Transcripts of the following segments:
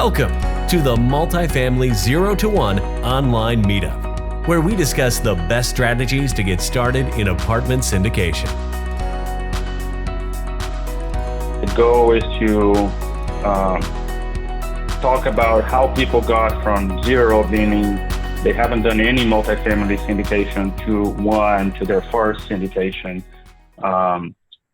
Welcome to the Multifamily 0 to 1 online meetup, where we discuss the best strategies to get started in apartment syndication. The goal is to talk about how people got from zero, meaning they haven't done any multifamily syndication, to one, to their first syndication.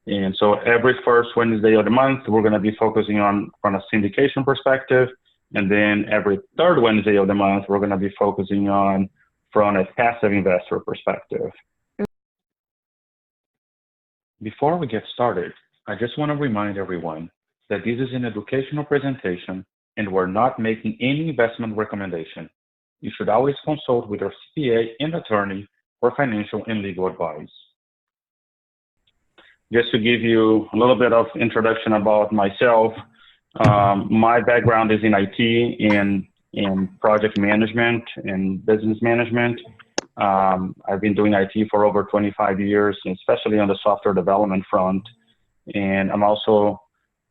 And so every first Wednesday of the month, we're going to be focusing on from a syndication perspective. And then every third Wednesday of the month, we're going to be focusing on from a passive investor perspective. Before we get started, I just want to remind everyone that this is an educational presentation and we're not making any investment recommendation. You should always consult with your CPA and attorney for financial and legal advice. Just to give you a little bit of introduction about myself, my background is in IT and in project management and business management. I've been doing IT for over 25 years, especially on the software development front. And I'm also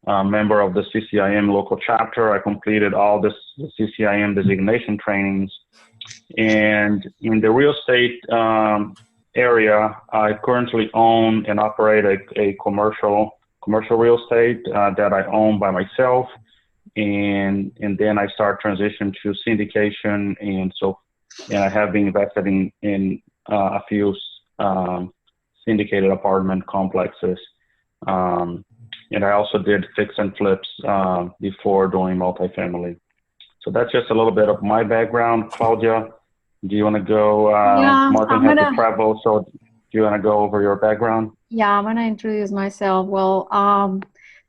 a member of the CCIM local chapter. I completed all the CCIM designation trainings. And in the real estate area, I currently own and operate a commercial real estate that I own by myself. And then I start transition to syndication. And I have been invested in a few syndicated apartment complexes. And I also did fix and flips before doing multifamily. So that's just a little bit of my background. Claudia, do you want to go? Martin had to travel, so do you want to go over your background? Yeah, I'm going to introduce myself. Well, I'm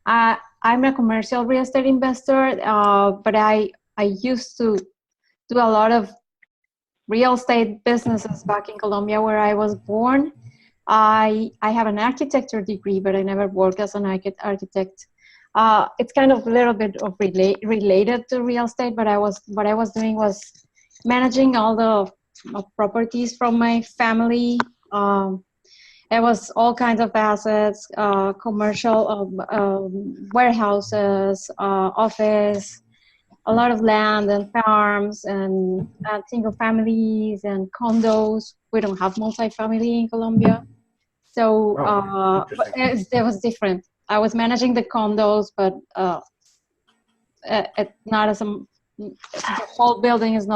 a commercial real estate investor, but I used to do a lot of real estate businesses back in Colombia, where I was born. I have an architecture degree, but I never worked as an architect. It's kind of a little bit of related to real estate, but what I was doing was managing all the properties from my family. It was all kinds of assets, commercial warehouses, office, a lot of land and farms and single families and condos. We don't have multifamily in Colombia. So but it was different. I was managing the condos, but not as the whole building is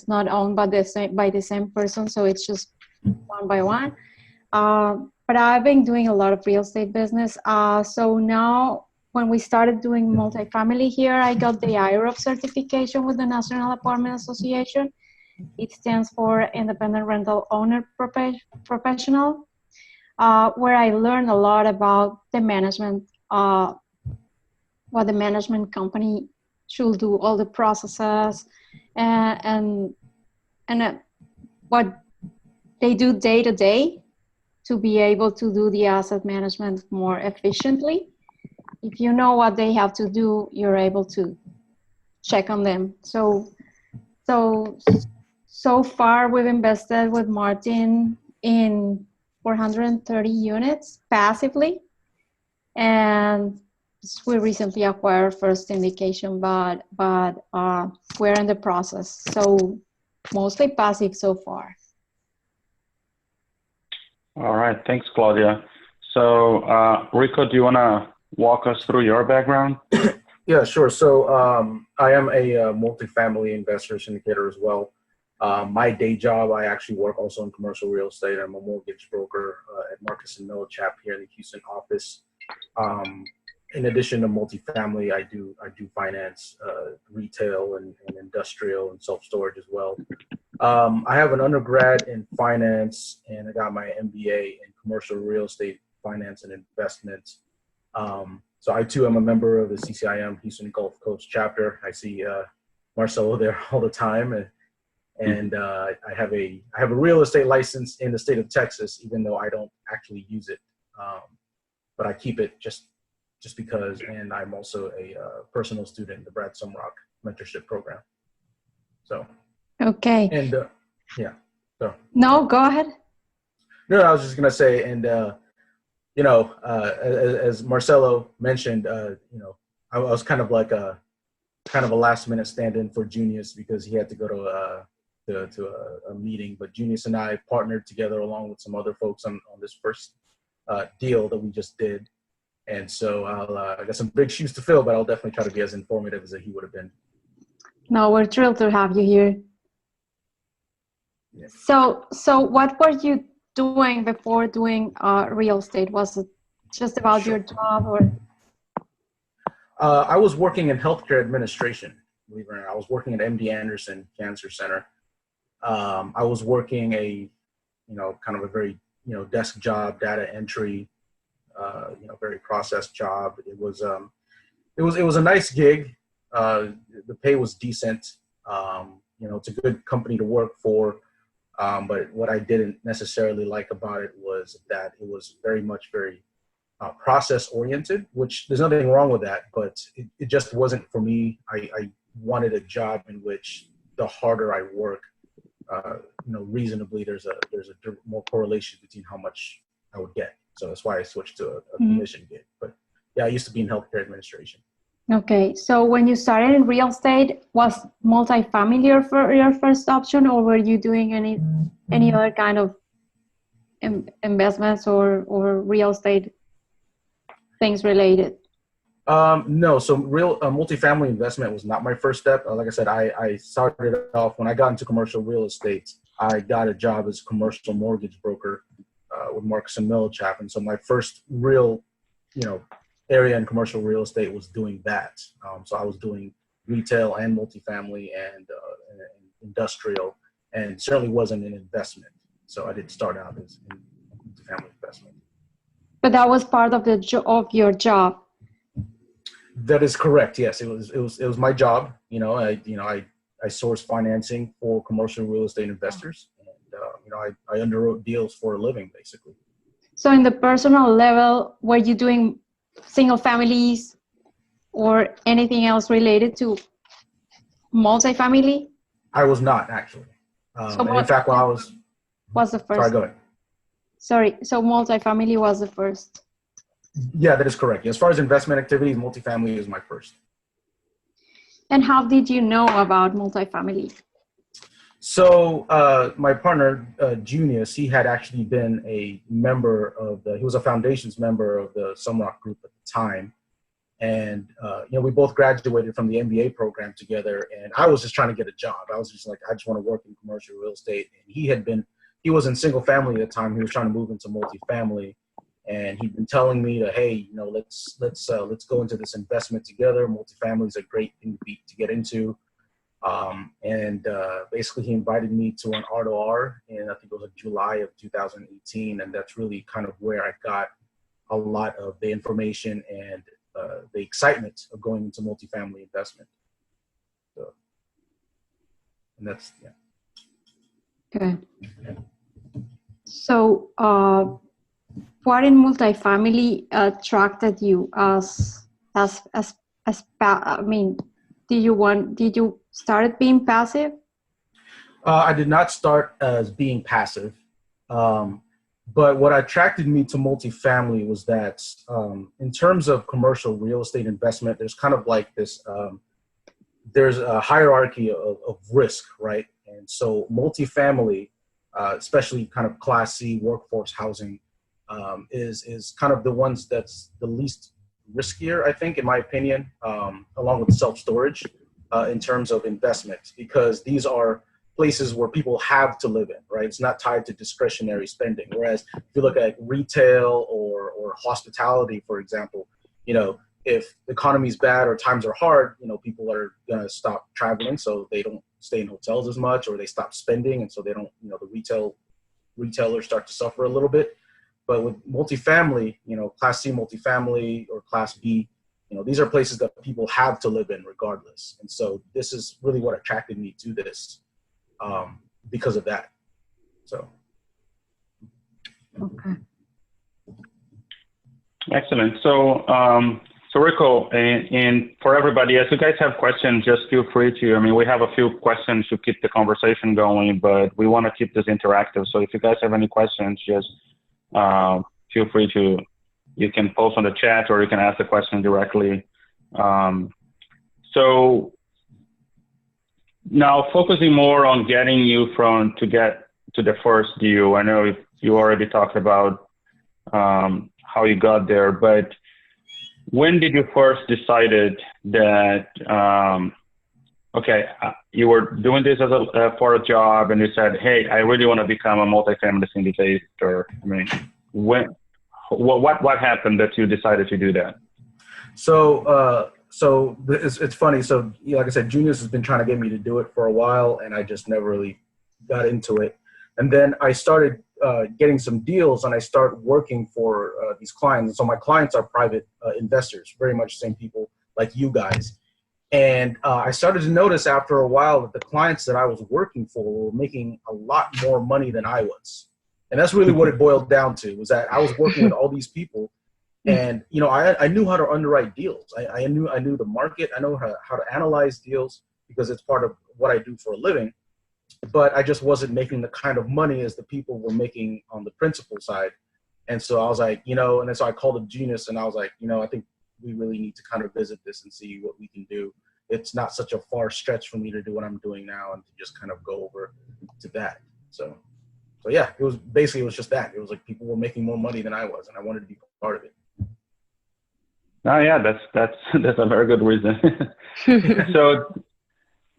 not owned by the same person, so it's just one by one. But I've been doing a lot of real estate business. So now, when we started doing multifamily here, I got the IROP certification with the National Apartment Association. It stands for Independent Rental Owner Professional, where I learned a lot about the management, what the management company should do, all the processes, and what they do day to day to be able to do the asset management more efficiently. If you know what they have to do, you're able to check on them. So far, we've invested with Martin in 430 units passively, and we recently acquired first syndication, but we're in the process. So mostly passive so far. All right, thanks, Claudia. So Rico, do you want to walk us through your background? Yeah, sure. So I am a multifamily investor syndicator as well. My day job, I actually work also in commercial real estate. I'm a mortgage broker at Marcus & Miller chap here in the Houston office. In addition to multifamily, I do finance retail and industrial and self-storage as well. I have an undergrad in finance, and I got my MBA in commercial real estate finance and investments. So I too am a member of the CCIM Houston Gulf Coast chapter. I see Marcelo there all the time, and I have a real estate license in the state of Texas, even though I don't actually use it, but I keep it just because. And I'm also a personal student in the Brad Sumrock mentorship program. So. Okay. And yeah. So. No, go ahead. No, I was just gonna say, and as Marcelo mentioned, I was kind of like kind of a last minute stand-in for Junius because he had to go to a meeting. But Junius and I partnered together along with some other folks on this first deal that we just did. And so I got some big shoes to fill, but I'll definitely try to be as informative as he would have been. No, we're thrilled to have you here. Yeah. So what were you doing before doing real estate? Was it just about your job, or? I was working in healthcare administration, believe it or not. I was working at MD Anderson Cancer Center. I was working kind of a very, desk job, data entry, very process job. It was a nice gig. The pay was decent. It's a good company to work for. But what I didn't necessarily like about it was that it was very process oriented, which there's nothing wrong with that, but it just wasn't for me. I wanted a job in which the harder I work, reasonably, there's a more correlation between how much I would get. So that's why I switched to a commission gig. But yeah, I used to be in healthcare administration. Okay, so when you started in real estate, was multifamily your first option, or were you doing any other kind of investments or real estate things related? No, so real multifamily investment was not my first step. Like I said, I started off when I got into commercial real estate. I got a job as a commercial mortgage broker with Marcus and Millichap, and so my first real, area in commercial real estate was doing that. So I was doing retail and multifamily and industrial, and certainly wasn't an investment. So I didn't start out as in multifamily investment. But that was part of of your job. That is correct. Yes, it was my job. I sourced financing for commercial real estate investors, and I underwrote deals for a living, basically. So in the personal level, were you doing single families or anything else related to multifamily? I was not actually. And in fact, when I was the first. Sorry, go ahead. Sorry, so multifamily was the first. Yeah, that is correct. As far as investment activities, multifamily is my first. And how did you know about multifamily? So my partner, Junius, he had actually been a member of he was a foundations member of the Sunrock Group at the time. And, we both graduated from the MBA program together, and I was just trying to get a job. I was just like, I just want to work in commercial real estate. And he was in single family at the time. He was trying to move into multifamily. And he'd been telling me that, hey, let's go into this investment together. Multifamily is a great thing to get into. Basically he invited me to an R2R in, I think it was July of 2018. And that's really kind of where I got a lot of the information and the excitement of going into multifamily investment. And that's, yeah. Good. So, what in multifamily attracted you did you start being passive? I did not start as being passive. But what attracted me to multifamily was that in terms of commercial real estate investment, there's kind of like this, there's a hierarchy of risk, right? And so multifamily, especially kind of Class C workforce housing, is kind of the ones that's the least riskier, I think, in my opinion, along with self-storage in terms of investment, because these are places where people have to live in, right? It's not tied to discretionary spending. Whereas if you look at retail or hospitality, for example, if the economy is bad or times are hard, people are going to stop traveling, so they don't stay in hotels as much, or they stop spending, and so they don't, the retailers start to suffer a little bit. But with multifamily, Class C multifamily or Class B, these are places that people have to live in regardless. And so this is really what attracted me to this because of that. So. Okay. Excellent. So Rico, and for everybody, as you guys have questions, just feel free to, we have a few questions to keep the conversation going, but we want to keep this interactive. So if you guys have any questions, just feel free to, you can post on the chat or you can ask the question directly. So Now, focusing more on getting you to get to the first deal. I know you already talked about how you got there, but when did you first decided that okay, you were doing this as for a job, and you said, "Hey, I really want to become a multifamily syndicator." I mean, what happened that you decided to do that? It's funny. So, like I said, Junius has been trying to get me to do it for a while, and I just never really got into it. And then I started getting some deals, and I started working for these clients. And so my clients are private investors, very much the same people like you guys. And I started to notice after a while that the clients that I was working for were making a lot more money than I was. And that's really what it boiled down to, was that I was working with all these people. And, I knew how to underwrite deals. I knew the market. I know how to analyze deals because it's part of what I do for a living. But I just wasn't making the kind of money as the people were making on the principal side. And so I was like, and then so I called up Genius, and I was like, I think we really need to kind of visit this and see what we can do. It's not such a far stretch for me to do what I'm doing now and to just kind of go over to that. So yeah, it was just that. It was like people were making more money than I was, and I wanted to be part of it. Oh yeah, that's a very good reason. So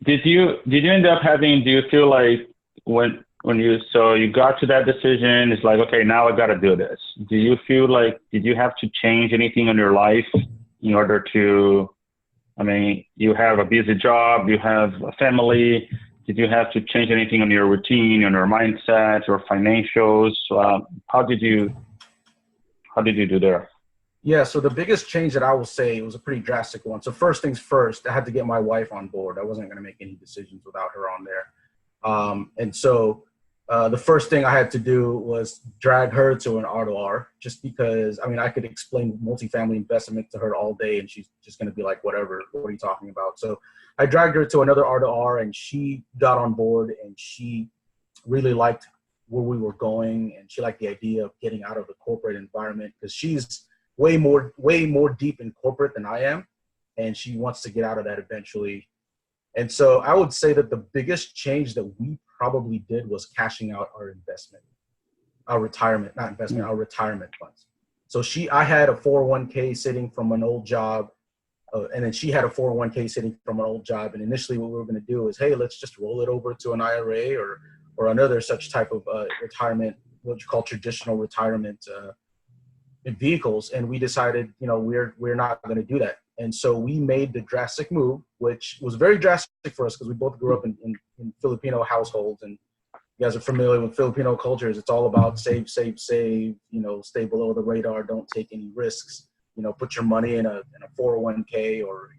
did you end up having, do you feel like when you got to that decision, it's like, okay, now I got to do this. Do you feel like, did you have to change anything in your life in order to, I mean, you have a busy job, you have a family. Did you have to change anything on your routine, on your mindset, your financials? How did you do there? Yeah, so the biggest change that I will say, it was a pretty drastic one. So first things first, I had to get my wife on board. I wasn't going to make any decisions without her on there. And so the first thing I had to do was drag her to an R2R, just because, I mean, I could explain multifamily investment to her all day and she's just going to be like, whatever, what are you talking about? So I dragged her to another R2R, and she got on board, and she really liked where we were going, and she liked the idea of getting out of the corporate environment, because she's way more deep in corporate than I am, and she wants to get out of that eventually. And so I would say that the biggest change that we probably did was cashing out our retirement funds. So I had a 401k sitting from an old job, and then she had a 401k sitting from an old job. And initially what we were going to do is, hey, let's just roll it over to an IRA or another such type of retirement, what you call traditional retirement vehicles. And we decided, we're not going to do that. And so we made the drastic move, which was very drastic for us because we both grew up in Filipino households, and you guys are familiar with Filipino cultures. It's all about save, stay below the radar, don't take any risks, put your money in a 401k or,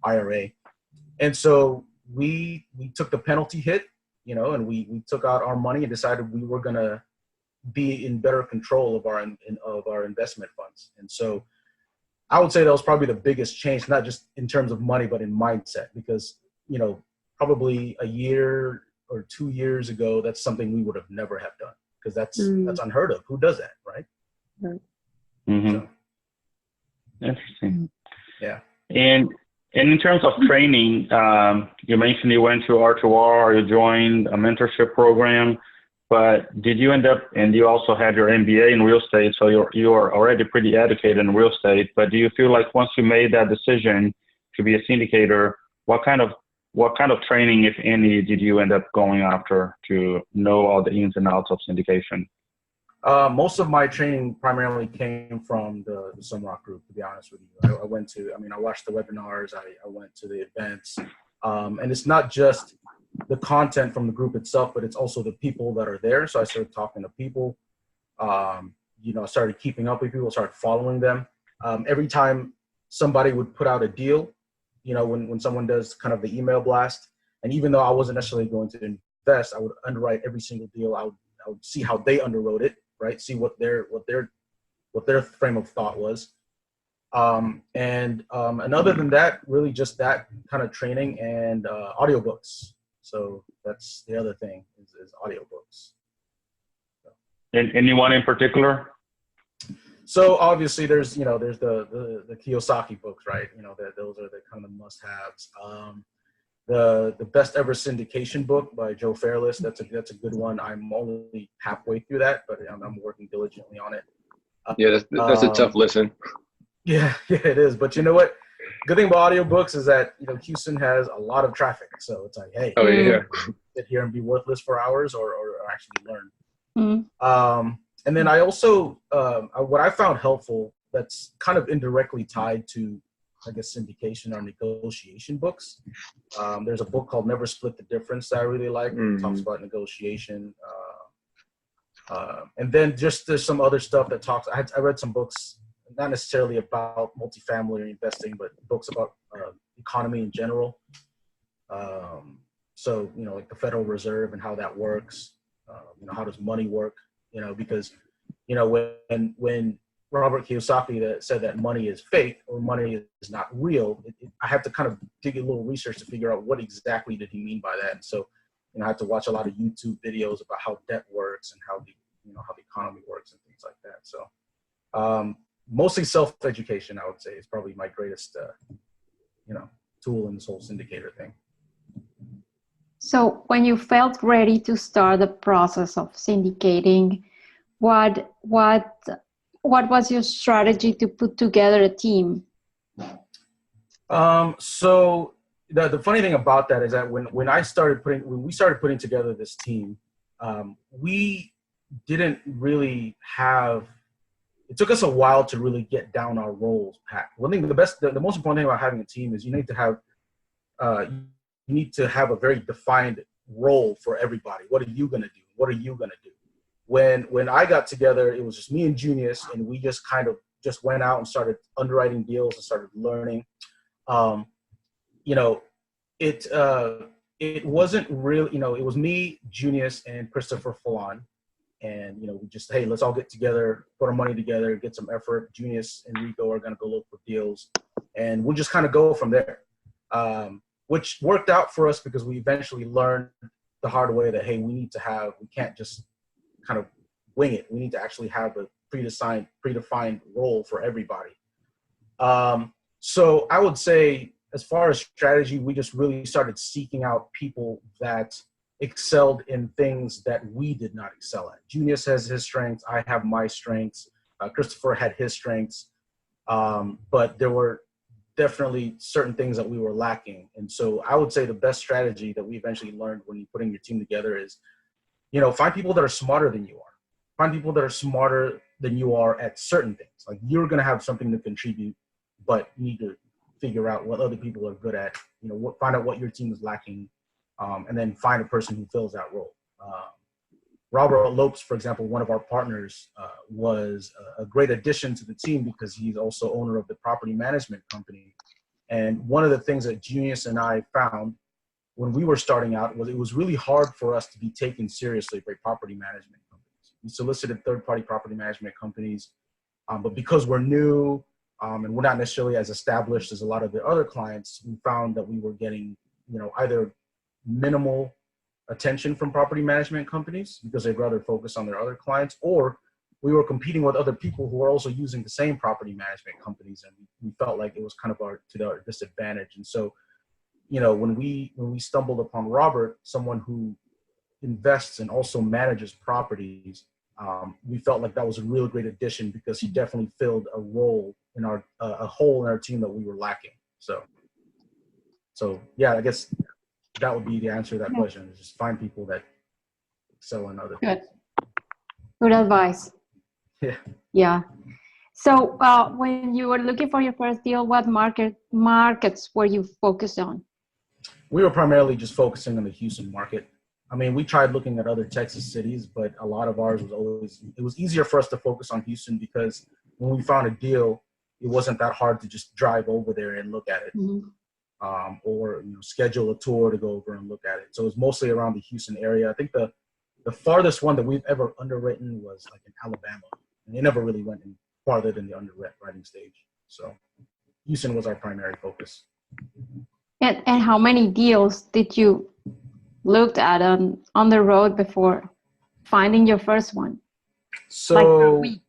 IRA. And so we took the penalty hit, and we took out our money and decided we were going to be in better control of our investment funds. And so I would say that was probably the biggest change, not just in terms of money, but in mindset, because, probably a year or 2 years ago, that's something we would have never have done, because that's unheard of. Who does that, right? Mm-hmm. So, interesting. Yeah. And in terms of training, you mentioned you went to R2R, you joined a mentorship program. But did you end up, and you also had your MBA in real estate, so you are already pretty educated in real estate. But do you feel like once you made that decision to be a syndicator, what kind of training, if any, did you end up going after to know all the ins and outs of syndication? Most of my training primarily came from the Sunrock group, to be honest with you. I watched the webinars, I went to the events, and it's not just the content from the group itself, but it's also the people that are there. So I started talking to people, I started keeping up with people, started following them. Every time somebody would put out a deal, when someone does kind of the email blast, and even though I wasn't necessarily going to invest, I would underwrite every single deal. I would see how they underwrote it, right? See what their frame of thought was. And other than that, really just that kind of training and audiobooks. So that's the other thing is audiobooks. And anyone in particular? So obviously there's the Kiyosaki books, right? Those are the kind of must-haves. the Best Ever Syndication book by Joe Fairless. That's a good one. I'm only halfway through that, but I'm working diligently on it. Yeah, that's a tough listen. Yeah, it is. But you know what? Good thing about audiobooks is that Houston has a lot of traffic, so it's like, hey, Oh yeah, sit here and be worthless for hours, or actually learn. Mm. And then I also what I found helpful that's kind of indirectly tied to, I guess, syndication or negotiation books. There's a book called Never Split the Difference that I really like. It talks about negotiation. And then just there's some other stuff that talks. I read some books, not necessarily about multifamily or investing, but books about economy in general. So, like the Federal Reserve and how that works. How does money work? Because, when Robert Kiyosaki that said that money is fake or money is not real, I have to kind of dig a little research to figure out what exactly did he mean by that. And so, I have to watch a lot of YouTube videos about how debt works and how the economy works and things like that. So, mostly self-education, I would say, is probably my greatest, tool in this whole syndicator thing. So when you felt ready to start the process of syndicating, what was your strategy to put together a team? So the funny thing about that is that when we started putting together this team, we didn't really have. It took us a while to really get down our roles pat. One thing, the most important thing about having a team is you need to have a very defined role for everybody. What are you going to do? What are you going to do? When I got together, it was just me and Junius, and we just kind of just went out and started underwriting deals and started learning. It wasn't real. It was me, Junius, and Christopher Fallon. And, we just, hey, let's all get together, put our money together, get some effort. Junius and Rico are going to go look for deals, and we'll just kind of go from there. Which worked out for us because we eventually learned the hard way that, hey, we can't just kind of wing it. We need to actually have a predefined role for everybody. So I would say, as far as strategy, we just really started seeking out people that excelled in things that we did not excel at. Junius has his strengths. I have my strengths. Christopher had his strengths. But there were definitely certain things that we were lacking. And so I would say the best strategy that we eventually learned when you're putting your team together is, find people that are smarter than you are. Find people that are smarter than you are at certain things. Like, you're going to have something to contribute, but you need to figure out what other people are good at, find out what your team is lacking, and then find a person who fills that role. Robert Lopes, for example, one of our partners, was a great addition to the team because he's also owner of the property management company. And one of the things that Junius and I found when we were starting out was it was really hard for us to be taken seriously by property management companies. We solicited third-party property management companies, but because we're new and we're not necessarily as established as a lot of the other clients, we found that we were getting, either minimal attention from property management companies because they'd rather focus on their other clients, or we were competing with other people who are also using the same property management companies, and we felt like it was kind of to our disadvantage. And so, when we stumbled upon Robert, someone who invests and also manages properties, we felt like that was a real great addition because he definitely filled a role in a hole in our team that we were lacking. So yeah, I guess that would be the answer to that question, is just find people that excel in other things. Good advice. Yeah. Yeah. So when you were looking for your first deal, what markets were you focused on? We were primarily just focusing on the Houston market. I mean, we tried looking at other Texas cities, but a lot of ours it was easier for us to focus on Houston because when we found a deal, it wasn't that hard to just drive over there and look at it. Mm-hmm. Or schedule a tour to go over and look at it. So it was mostly around the Houston area. I think the farthest one that we've ever underwritten was like in Alabama, and it never really went any farther than the underwriting stage. So Houston was our primary focus. And how many deals did you looked at on the road before finding your first one? So, like per week.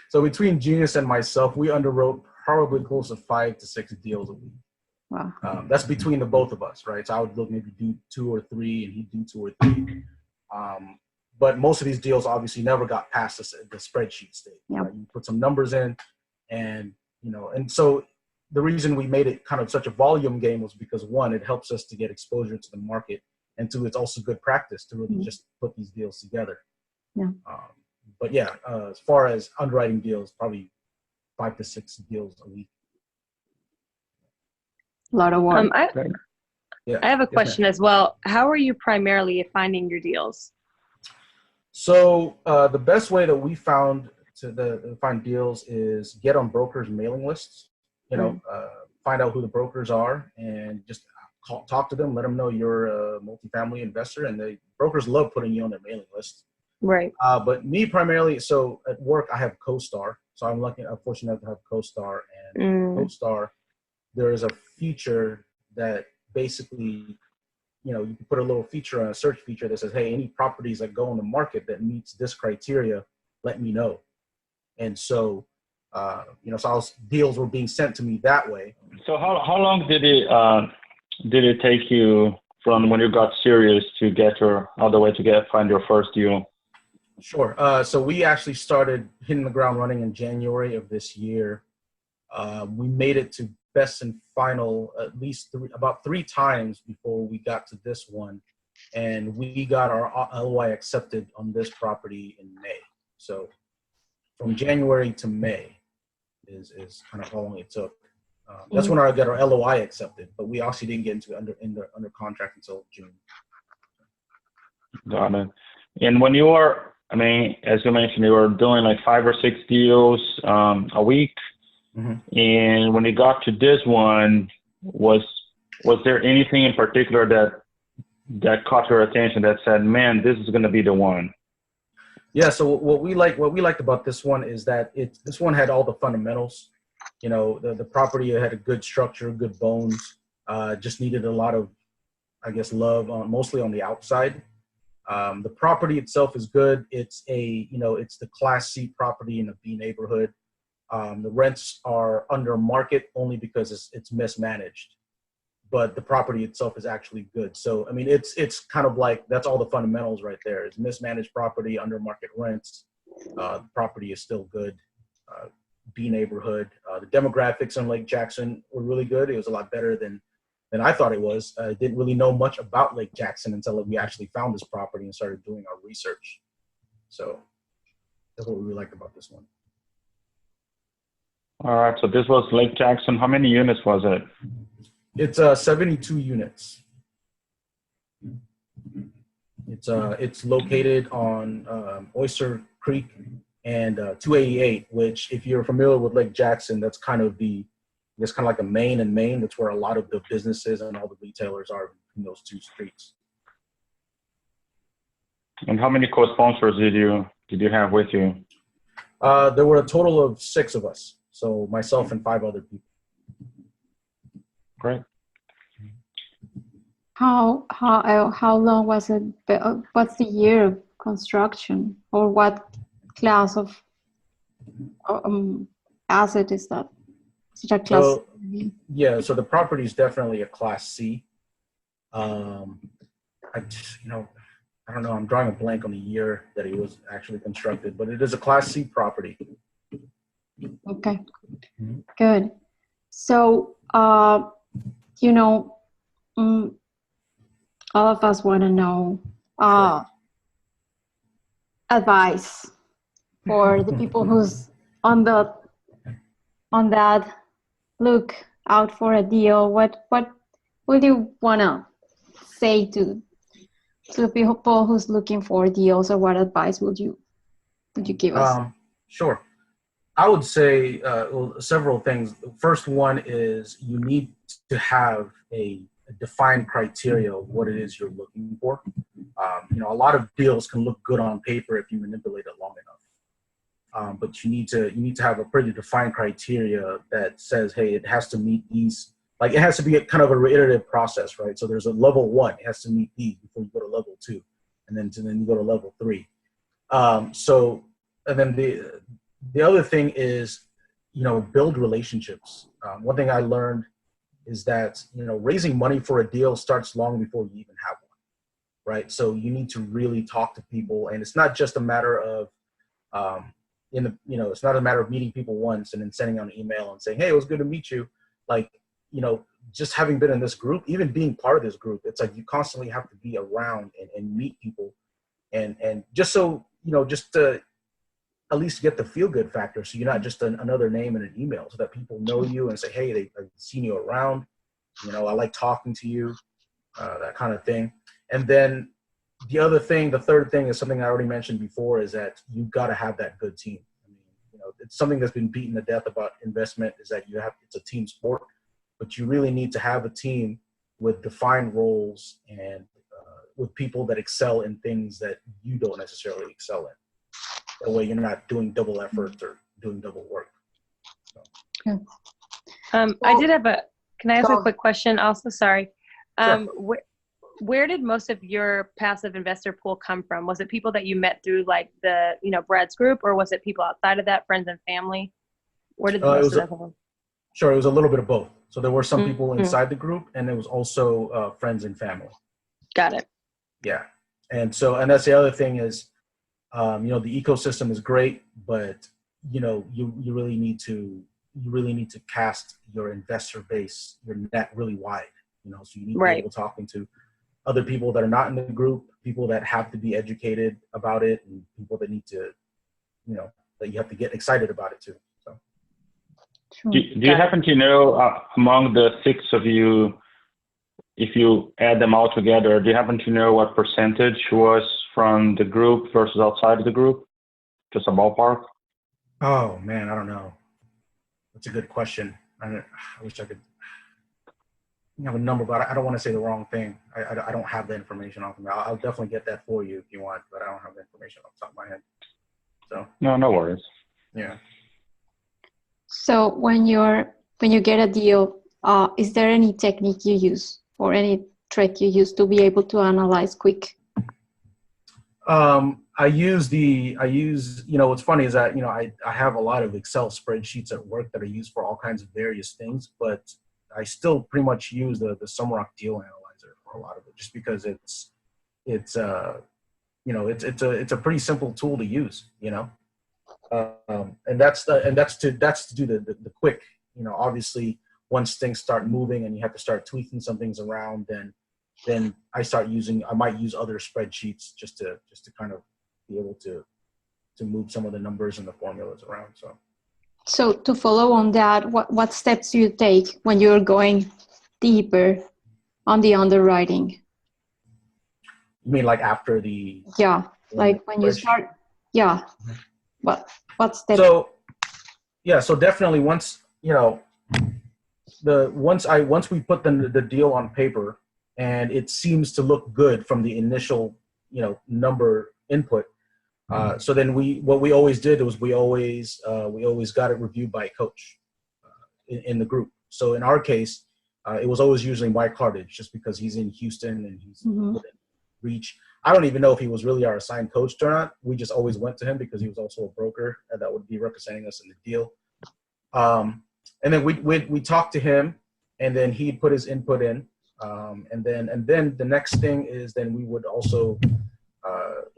So between Junius and myself, we underwrote probably close to 5 to 6 deals a week. Wow. That's between the both of us, right? So I would look maybe do 2 or 3, and he'd do 2 or 3. But most of these deals obviously never got past the spreadsheet stage. Yep. Right? You put some numbers in, and and so the reason we made it kind of such a volume game was because, one, it helps us to get exposure to the market, and two, it's also good practice to really just put these deals together. Yeah. But yeah, as far as underwriting deals, probably 5 to 6 deals a week. A lot of work. I Yeah. have a Yes, question ma'am. as well. How are you primarily finding your deals? So the best way that we found to find deals is get on brokers' mailing lists. Find out who the brokers are and just talk to them. Let them know you're a multifamily investor, and the brokers love putting you on their mailing list. Right. But me primarily, so at work I have CoStar, so I'm fortunate to have CoStar, and CoStar, there is a feature that basically, you can put a little feature on a search feature that says, hey, any properties that go on the market that meets this criteria, let me know. And so, deals were being sent to me that way. So how long did it take you from when you got serious to get all the way to find your first deal? Sure. So we actually started hitting the ground running in January of this year. We made it to best and final at least about 3 times before we got to this one, and we got our LOI accepted on this property in May. So from January to May is kind of how long it took. That's when I got our LOI accepted, but we actually didn't get into under contract until June. Got it. And when you were, as you mentioned, you were doing like 5 or 6 deals a week. Mm-hmm. And when you got to this one, was there anything in particular that caught your attention that said, man, this is going to be the one? Yeah. So what we liked about this one is that this one had all the fundamentals. The property had a good structure, good bones. Just needed a lot of, I guess, love mostly on the outside. The property itself is good. It's it's the Class C property in a B neighborhood. The rents are under market only because it's mismanaged, but the property itself is actually good. So, it's kind of like, that's all the fundamentals right there. It's mismanaged property, under market rents. The property is still good. B neighborhood. The demographics in Lake Jackson were really good. It was a lot better than I thought it was. I didn't really know much about Lake Jackson until we actually found this property and started doing our research. So that's what we really liked about this one. All right, so this was Lake Jackson. How many units was it? It's 72 units. It's located on Oyster Creek and 288, which, if you're familiar with Lake Jackson, that's kind of like a main and main. That's where a lot of the businesses and all the retailers are in those 2 streets. And how many co-sponsors did you have with you? There were a total of 6 of us. So myself and 5 other people. Great. How long was it? What's the year of construction, or what class of asset is that? Is it a class? So, yeah. So the property is definitely a Class C. I don't know. I'm drawing a blank on the year that it was actually constructed, but it is a Class C property. Okay, good. So, all of us want to know advice for the people who's on that look out for a deal. What would you want to say to the people who's looking for deals, or what advice would you give us? Sure. I would say several things. The first one is you need to have a defined criteria of what it is you're looking for. A lot of deals can look good on paper if you manipulate it long enough. But you need to have a pretty defined criteria that says, hey, it has to meet these. Like, it has to be a kind of a iterative process, right? So there's a level 1, it has to meet these before you go to level 2, and then you go to level 3. And then the other thing is, build relationships. One thing I learned is that, raising money for a deal starts long before you even have one, right? So you need to really talk to people, and it's not just a matter of, it's not a matter of meeting people once and then sending out an email and saying, hey, it was good to meet you. Like, just having been in this group, even being part of this group, it's like you constantly have to be around and meet people, and just so, just to at least get the feel good factor. So you're not just another name in an email, so that people know you and say, hey, I've seen you around, I like talking to you, that kind of thing. And then the third thing is something I already mentioned before, is that you've got to have that good team. I mean, it's something that's been beaten to death about investment, is that it's a team sport, but you really need to have a team with defined roles and with people that excel in things that you don't necessarily excel in. That way you're not doing double effort or doing double work. So. Yeah. I did have can I ask Go. a quick question also? Sorry. Sure. Where did most of your passive investor pool come from? Was it people that you met through like the, Brad's group, or was it people outside of that, friends and family? Where did most of that come from? Sure, it was a little bit of both. So there were some people inside the group, and there was also friends and family. Got it. Yeah. And that's the other thing is, the ecosystem is great, but you really need to cast your investor base, your net really wide, so you need to be able talking to other people that are not in the group, people that have to be educated about it, and people that need to, that you have to get excited about it too. So. Do you happen to know, among the 6 of you, if you add them all together, do you happen to know what percentage was from the group versus outside of the group? Just a ballpark? Oh man, I don't know. That's a good question. I wish I could have a number, but I don't want to say the wrong thing. I don't have the information off of me. I'll definitely get that for you if you want, but I don't have the information off the top of my head. So No worries. Yeah. So when you get a deal, is there any technique you use or any trick you use to be able to analyze quick? I use, what's funny is that, I have a lot of Excel spreadsheets at work that are used for all kinds of various things, but I still pretty much use the Sumrock Deal Analyzer for a lot of it, just because it's a pretty simple tool to use, and that's to do the quick, obviously once things start moving and you have to start tweaking some things around, then I might use other spreadsheets just to kind of be able to move some of the numbers and the formulas around. So to follow on that, what steps do you take when you're going deeper on the underwriting? You mean like after the? Yeah, like when you start. Yeah. What steps? So definitely once we put the deal on paper and it seems to look good from the initial number input. So then what we always did was we always got it reviewed by a coach in the group. So in our case, it was always usually Mike Hardage, just because he's in Houston and he's within reach. I don't even know if he was really our assigned coach or not. We just always went to him because he was also a broker that would be representing us in the deal. And then we talked to him, and then he'd put his input in. And then the next thing is then we would also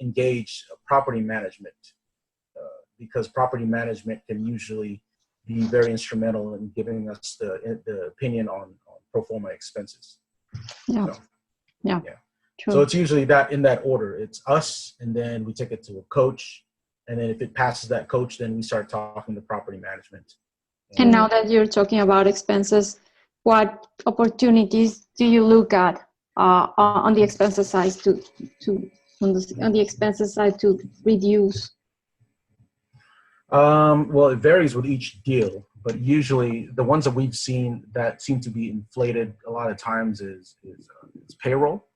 engage property management, because property management can usually be very instrumental in giving us the opinion on pro forma expenses. Yeah. Yeah. True. So it's usually in that order. It's us, and then we take it to a coach, and then if it passes that coach, then we start talking to property management. And now that you're talking about expenses, what opportunities do you look at on the expenses side on the expenses side to reduce? Well, it varies with each deal, but usually the ones that we've seen that seem to be inflated a lot of times is payroll.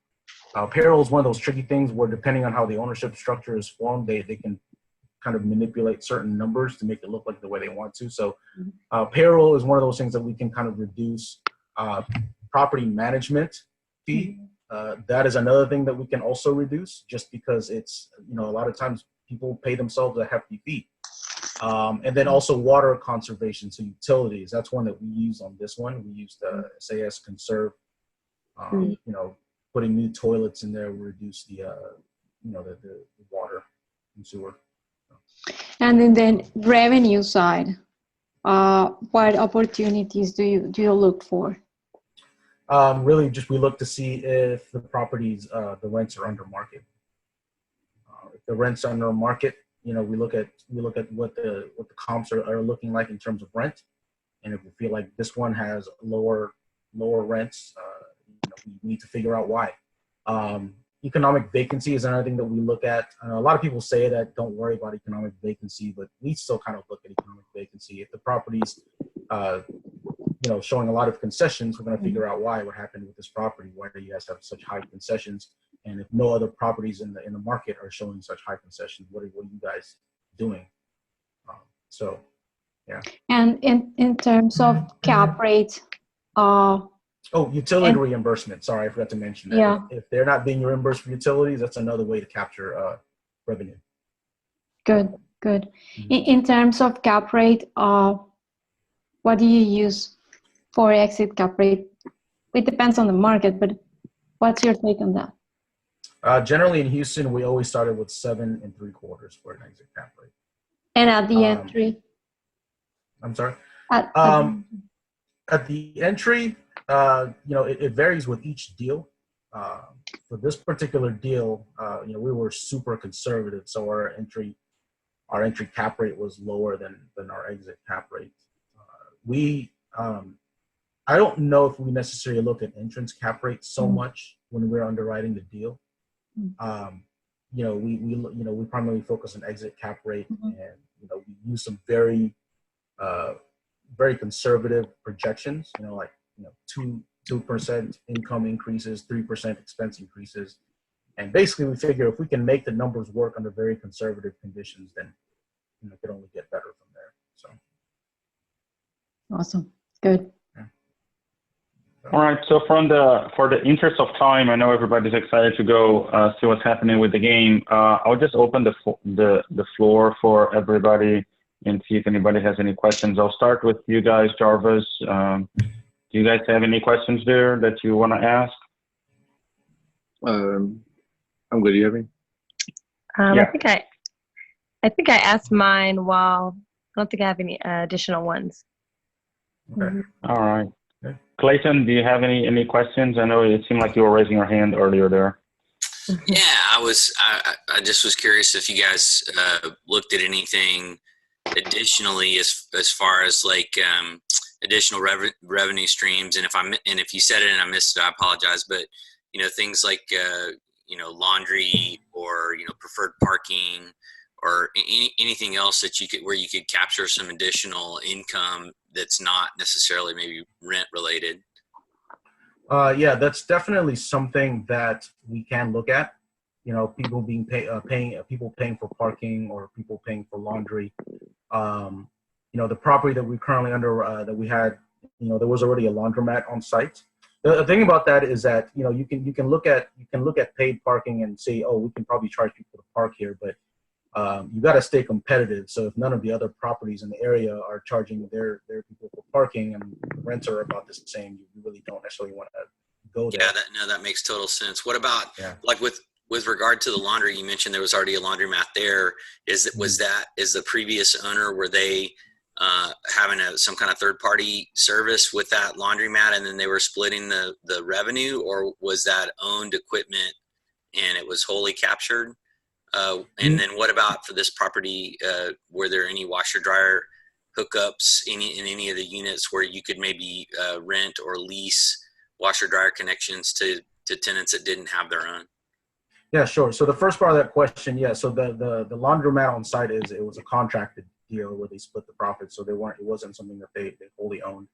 Payroll is one of those tricky things where, depending on how the ownership structure is formed, they can kind of manipulate certain numbers to make it look like the way they want to. So payroll is one of those things that we can kind of reduce. Property management fee, that is another thing that we can also reduce, just because it's, a lot of times people pay themselves a hefty fee. And then also water conservation, so utilities. That's one that we use on this one. We used SAS Conserve. You know, putting new toilets in there will reduce the you know, the water and sewer. And then the revenue side, what opportunities do you look for? Really, just we look to see if the properties, the rents are under market. If the rents are under market, you know, we look at what the comps are looking like in terms of rent, and if we feel like this one has lower rents, you know, we need to figure out why. Economic vacancy is another thing that we look at. A lot of people say that don't worry about economic vacancy, but we still kind of look at economic vacancy. If the property's you know, showing a lot of concessions, we're going to figure out why. What happened with this property? Why do you guys have such high concessions? And if no other properties in the market are showing such high concessions, what are you guys doing? So, yeah. And in terms of cap rate, oh, utility reimbursement. Sorry, I forgot to mention that. Yeah. If they're not being reimbursed for utilities, that's another way to capture revenue. good. In terms of cap rate, what do you use for exit cap rate? It depends on the market, but what's your take on that? Generally in Houston, we always started with 7 3/4 for an exit cap rate. And at the entry? I'm sorry? At the entry, you know, it varies with each deal. For this particular deal, you know, we were super conservative, so our entry cap rate was lower than our exit cap rate. I don't know if we necessarily look at entrance cap rate so much when we're underwriting the deal. You know, we primarily focus on exit cap rate, and you know, we use some very conservative projections. You know, like, you know, 2% income increases, 3% expense increases, and basically we figure if we can make the numbers work under very conservative conditions, then, you know, it could only get better from there. So. Awesome. Good. All right. So for the interest of time, I know everybody's excited to go see what's happening with the game. I'll just open the floor for everybody and see if anybody has any questions. I'll start with you guys, Jarvis. Do you guys have any questions there that you want to ask? I'm good. Do you have any? Yeah. I think I asked mine. While I don't think I have any additional ones. Okay. All right. Clayton, do you have any questions? I know it seemed like you were raising your hand earlier there. Yeah, I just was curious if you guys looked at anything additionally as far as like additional revenue streams, and if you said it and I missed it, I apologize. But you know, things like you know, laundry or, you know, preferred parking or anything else that where you could capture some additional income that's not necessarily maybe rent related. Yeah, that's definitely something that we can look at. You know, people people paying for parking or people paying for laundry. You know, the property that we currently that we had, you know, there was already a laundromat on site. The thing about that is that, you know, you can look at paid parking and say, oh, we can probably charge people to park here, but you got to stay competitive. So if none of the other properties in the area are charging their people for parking and the rents are about the same, you really don't necessarily want to go there. Yeah, that makes total sense. What about like with regard to the laundry? You mentioned there was already a laundromat there. Is the previous owner, were they having some kind of third party service with that laundromat, and then they were splitting the revenue, or was that owned equipment and it was wholly captured? And then what about for this property, were there any washer dryer hookups in any of the units where you could maybe rent or lease washer dryer connections to tenants that didn't have their own? Yeah, sure. So the first part of that question, yeah. So the laundromat on site it was a contracted deal where they split the profits. So it wasn't something that they wholly owned.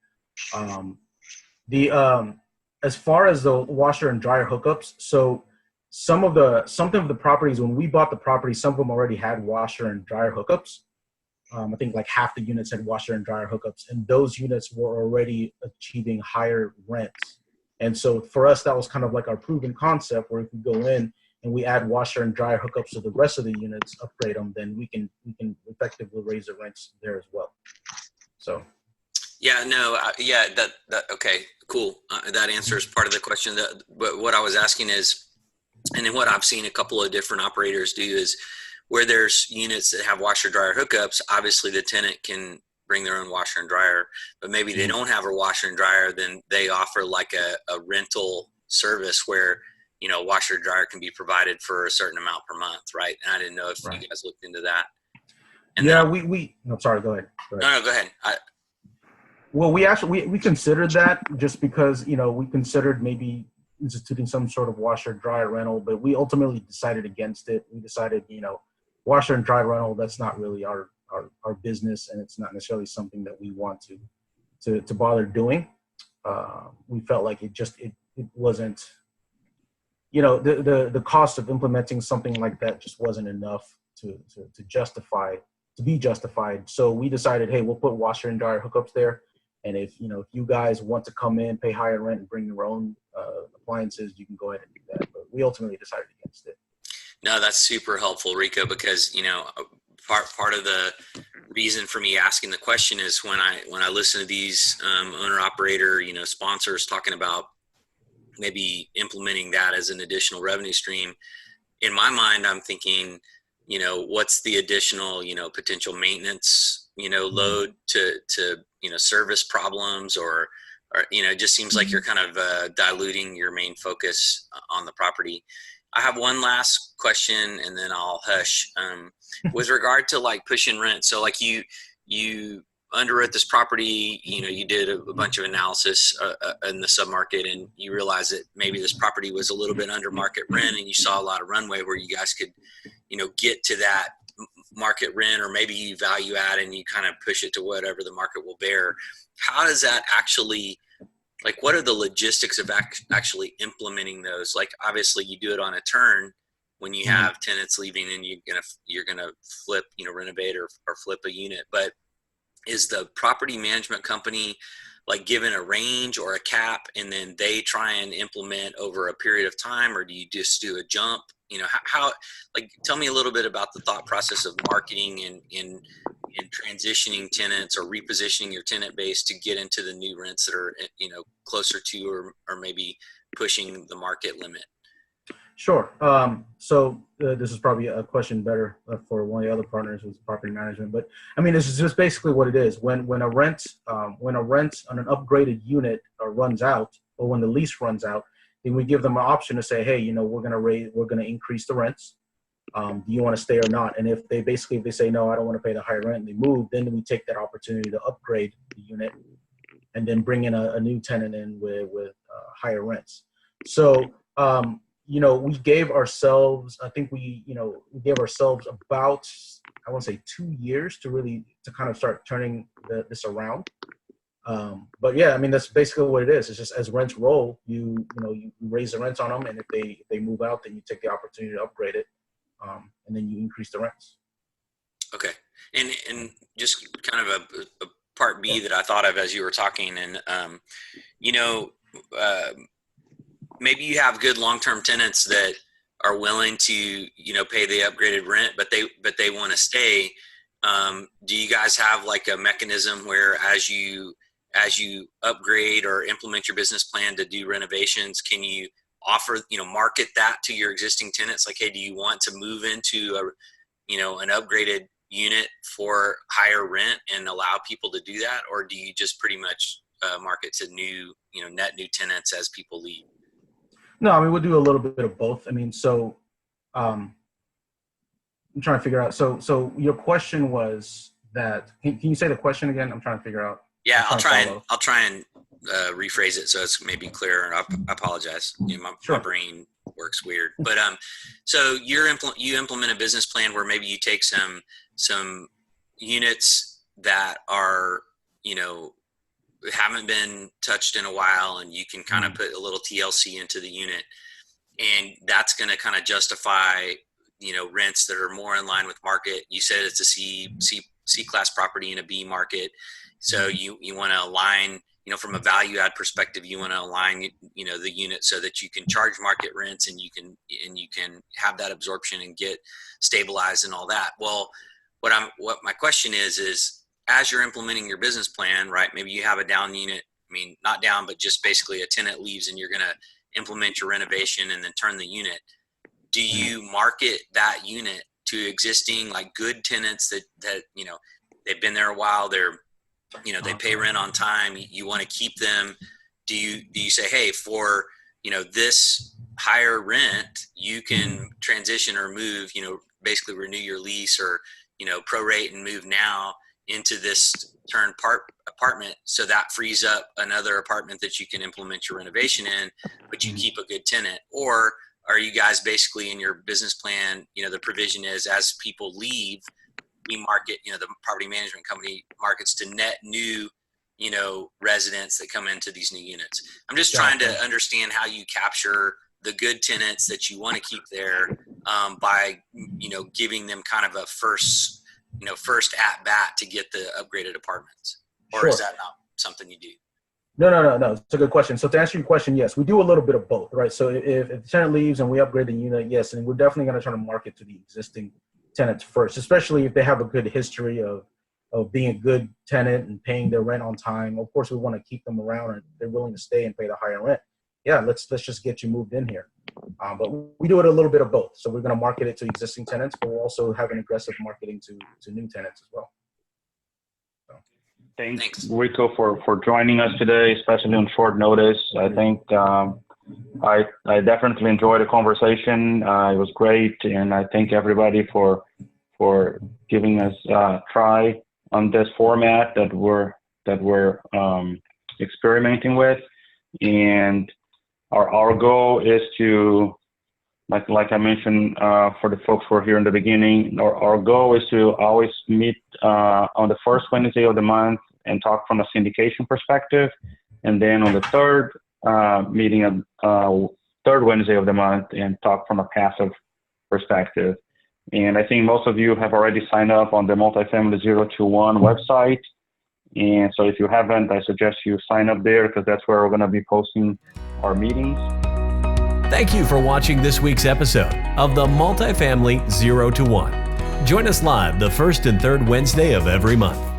As far as the washer and dryer hookups, so some of the properties, when we bought the property, some of them already had washer and dryer hookups. I think like half the units had washer and dryer hookups, and those units were already achieving higher rents. And so for us, that was kind of like our proven concept where if we go in and we add washer and dryer hookups to the rest of the units, upgrade them, then we can effectively raise the rents there as well. So. Yeah, no, that okay, cool. That answers part of the question. But what I was asking is, and then what I've seen a couple of different operators do is, where there's units that have washer dryer hookups, obviously the tenant can bring their own washer and dryer, but maybe they don't have a washer and dryer, then they offer like a rental service where, you know, washer and dryer can be provided for a certain amount per month, right? And I didn't know if you guys looked into that. And yeah, I'm sorry, go ahead. No, go ahead. Well, we considered that, just because, you know, we considered maybe instituting some sort of washer and dryer rental, but we ultimately decided against it. We decided, you know, washer and dryer rental, that's not really our business, and it's not necessarily something that we want to bother doing. We felt like it wasn't, you know, the cost of implementing something like that just wasn't enough to be justified. So we decided, hey, we'll put washer and dryer hookups there. And if you guys want to come in, pay higher rent, and bring your own appliances, you can go ahead and do that. But we ultimately decided against it. No, that's super helpful, Rico, because, you know, part of the reason for me asking the question is when I listen to these owner operator, you know, sponsors talking about maybe implementing that as an additional revenue stream. In my mind, I'm thinking, you know, what's the additional, you know, potential maintenance, you know, load to you know, service problems, or you know, it just seems like you're kind of diluting your main focus on the property. I have one last question and then I'll hush. With regard to like pushing rent, so like you underwrote this property, you know, you did a bunch of analysis in the submarket, and you realized that maybe this property was a little bit under market rent, and you saw a lot of runway where you guys could, you know, get to that market rent, or maybe you value add and you kind of push it to whatever the market will bear. How does that actually, like, what are the logistics of actually implementing those? Like, obviously you do it on a turn when you have tenants leaving and you're gonna flip, you know, renovate or flip a unit. But is the property management company like given a range or a cap, and then they try and implement over a period of time, or do you just do a jump? You know, how like, tell me a little bit about the thought process of marketing and transitioning tenants, or repositioning your tenant base to get into the new rents that are, you know, closer to or maybe pushing the market limit. Sure. So this is probably a question better for one of the other partners with property management, but I mean, this is just basically what it is. When a rent on an upgraded unit runs out, or when the lease runs out, then we give them an option to say, hey, you know, we're going to increase the rents. Do you want to stay or not? And if they say, no, I don't want to pay the higher rent, and they move, then we take that opportunity to upgrade the unit and then bring in a new tenant in with higher rents. So, you know, we gave ourselves about, I want to say 2 years to kind of start turning this around. But yeah, I mean, that's basically what it is. It's just, as rents roll, you raise the rents on them, and if they move out, then you take the opportunity to upgrade it, and then you increase the rents. Okay, and just kind of a part B that I thought of as you were talking, and you know, maybe you have good long-term tenants that are willing to, you know, pay the upgraded rent, but they want to stay. Do you guys have like a mechanism where as you upgrade or implement your business plan to do renovations, can you offer, you know, market that to your existing tenants? Like, hey, do you want to move into an upgraded unit for higher rent and allow people to do that? Or do you just pretty much market to net new tenants as people leave? No, I mean, we'll do a little bit of both. I mean, so I'm trying to figure out. So your question was that, can you say the question again? I'm trying to figure out. Yeah, I'll try and rephrase it so it's maybe clearer. I apologize. You know, my brain works weird. But so you implement a business plan where maybe you take some units that are, you know, haven't been touched in a while, and you can kind of put a little TLC into the unit, and that's going to kind of justify, you know, rents that are more in line with market. You said it's a C class property in a B market. So you want to align from a value add perspective, you want to align, the unit so that you can charge market rents and you can have that absorption and get stabilized and all that. Well, what my question is as you're implementing your business plan, right? Maybe you have a down unit. I mean, not down, but just basically a tenant leaves and you're going to implement your renovation and then turn the unit. Do you market that unit to existing like good tenants that they've been there a while, they're they pay rent on time, you want to keep them? Do you say, hey, for this higher rent you can transition or move, basically renew your lease or prorate and move now into this turn apartment, so that frees up another apartment that you can implement your renovation in, but you keep a good tenant? Or are you guys basically in your business plan, the provision is as people leave, we market, the property management company markets to net new, residents that come into these new units? I'm just trying to understand how you capture the good tenants that you want to keep there by, giving them kind of a first at bat to get the upgraded apartments. Or is that not something you do? No. It's a good question. So to answer your question, yes, we do a little bit of both, right? So if the tenant leaves and we upgrade the unit, yes, and we're definitely going to try to market to the existing tenants first, especially if they have a good history of being a good tenant and paying their rent on time. Of course, we want to keep them around and they're willing to stay and pay the higher rent. Yeah, let's just get you moved in here. But we do it a little bit of both. So we're going to market it to existing tenants, but we'll also have an aggressive marketing to new tenants as well. Thanks, Rico, for joining us today, especially on short notice. I think I definitely enjoyed the conversation. It was great, and I thank everybody for giving us a try on this format that we're experimenting with. And our goal is to, like I mentioned for the folks who are here in the beginning, our goal is to always meet on the first Wednesday of the month and talk from a syndication perspective, and then on the third meeting third Wednesday of the month and talk from a passive perspective. And I think most of you have already signed up on the Multifamily 021 website. And so if you haven't, I suggest you sign up there because that's where we're going to be posting our meetings. Thank you for watching this week's episode of the Multifamily 0 to 1. Join us live the first and third Wednesday of every month.